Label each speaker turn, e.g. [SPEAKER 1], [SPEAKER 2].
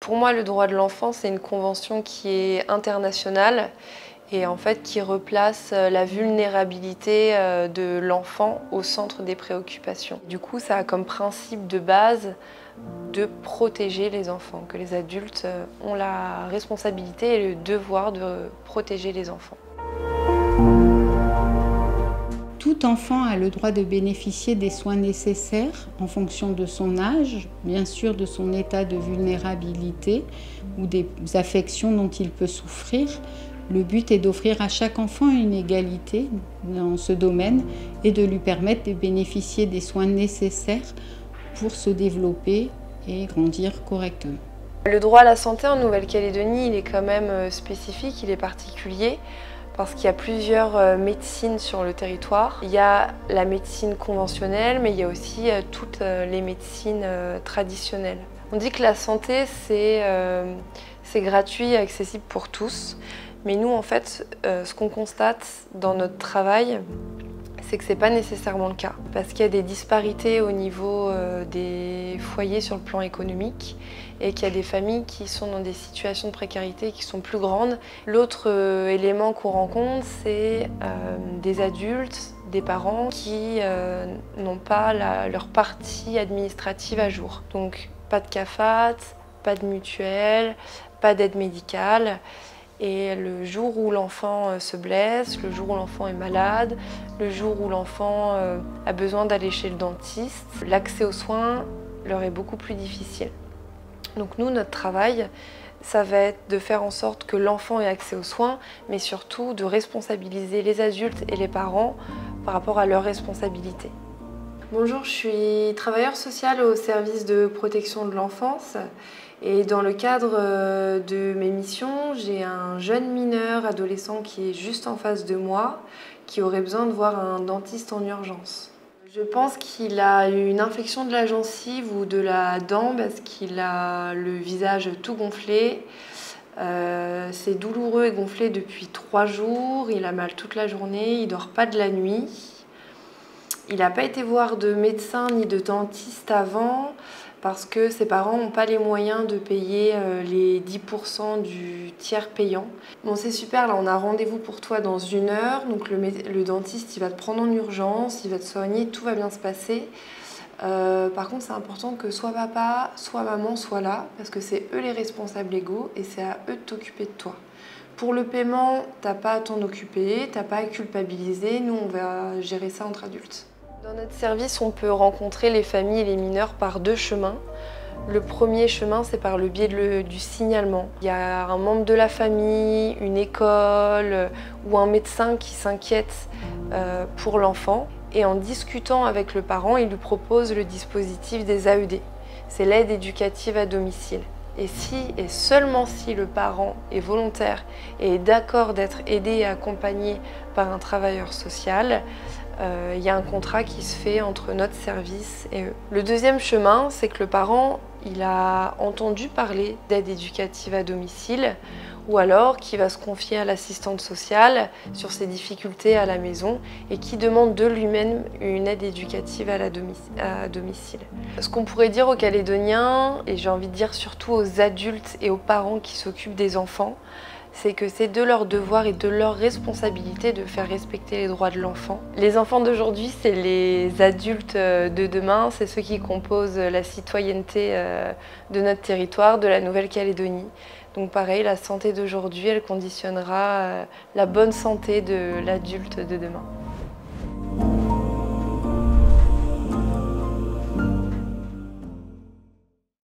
[SPEAKER 1] Pour moi, le droit de l'enfant, c'est une convention qui est internationale et en fait qui replace la vulnérabilité de l'enfant au centre des préoccupations. Du coup, ça a comme principe de base de protéger les enfants, que les adultes ont la responsabilité et le devoir de protéger les enfants.
[SPEAKER 2] Tout enfant a le droit de bénéficier des soins nécessaires en fonction de son âge, bien sûr de son état de vulnérabilité ou des affections dont il peut souffrir. Le but est d'offrir à chaque enfant une égalité dans ce domaine et de lui permettre de bénéficier des soins nécessaires pour se développer et grandir correctement.
[SPEAKER 1] Le droit à la santé en Nouvelle-Calédonie, il est quand même spécifique, il est particulier. Parce qu'il y a plusieurs médecines sur le territoire. Il y a la médecine conventionnelle, mais il y a aussi toutes les médecines traditionnelles. On dit que la santé, c'est gratuit et accessible pour tous. Mais nous, en fait, ce qu'on constate dans notre travail, c'est que ce n'est pas nécessairement le cas. Parce qu'il y a des disparités au niveau des foyers sur le plan économique et qu'il y a des familles qui sont dans des situations de précarité qui sont plus grandes. L'autre élément qu'on rencontre, c'est des adultes, des parents qui n'ont pas leur partie administrative à jour. Donc pas de CAFAT, pas de mutuelle, pas d'aide médicale. Et le jour où l'enfant se blesse, le jour où l'enfant est malade, le jour où l'enfant a besoin d'aller chez le dentiste, l'accès aux soins leur est beaucoup plus difficile. Donc nous, notre travail, ça va être de faire en sorte que l'enfant ait accès aux soins, mais surtout de responsabiliser les adultes et les parents par rapport à leurs responsabilités. Bonjour, je suis travailleur social au service de protection de l'enfance. Et dans le cadre de mes missions, j'ai un jeune mineur adolescent qui est juste en face de moi, qui aurait besoin de voir un dentiste en urgence. Je pense qu'il a une infection de la gencive ou de la dent parce qu'il a le visage tout gonflé. C'est douloureux et gonflé depuis 3 jours, il a mal toute la journée, il ne dort pas de la nuit. Il n'a pas été voir de médecin ni de dentiste avant parce que ses parents n'ont pas les moyens de payer les 10% du tiers payant. Bon, c'est super, là on a rendez-vous pour toi dans 1 heure, donc le dentiste il va te prendre en urgence, il va te soigner, tout va bien se passer. Par contre c'est important que soit papa, soit maman soient là parce que c'est eux les responsables légaux et c'est à eux de t'occuper de toi. Pour le paiement, t'as pas à t'en occuper, t'as pas à culpabiliser, nous on va gérer ça entre adultes. Dans notre service, on peut rencontrer les familles et les mineurs par 2 chemins. Le premier chemin, c'est par le biais du signalement. Il y a un membre de la famille, une école ou un médecin qui s'inquiète pour l'enfant. Et en discutant avec le parent, il lui propose le dispositif des AED. C'est l'aide éducative à domicile. Et si et seulement si le parent est volontaire et est d'accord d'être aidé et accompagné par un travailleur social, il y a un contrat qui se fait entre notre service et eux. Le deuxième chemin, c'est que le parent il a entendu parler d'aide éducative à domicile ou alors qui va se confier à l'assistante sociale sur ses difficultés à la maison et qui demande de lui-même une aide éducative à domicile. Ce qu'on pourrait dire aux Calédoniens, et j'ai envie de dire surtout aux adultes et aux parents qui s'occupent des enfants, c'est que c'est de leur devoir et de leur responsabilité de faire respecter les droits de l'enfant. Les enfants d'aujourd'hui, c'est les adultes de demain, c'est ceux qui composent la citoyenneté de notre territoire, de la Nouvelle-Calédonie. Donc pareil, la santé d'aujourd'hui, elle conditionnera la bonne santé de l'adulte de demain.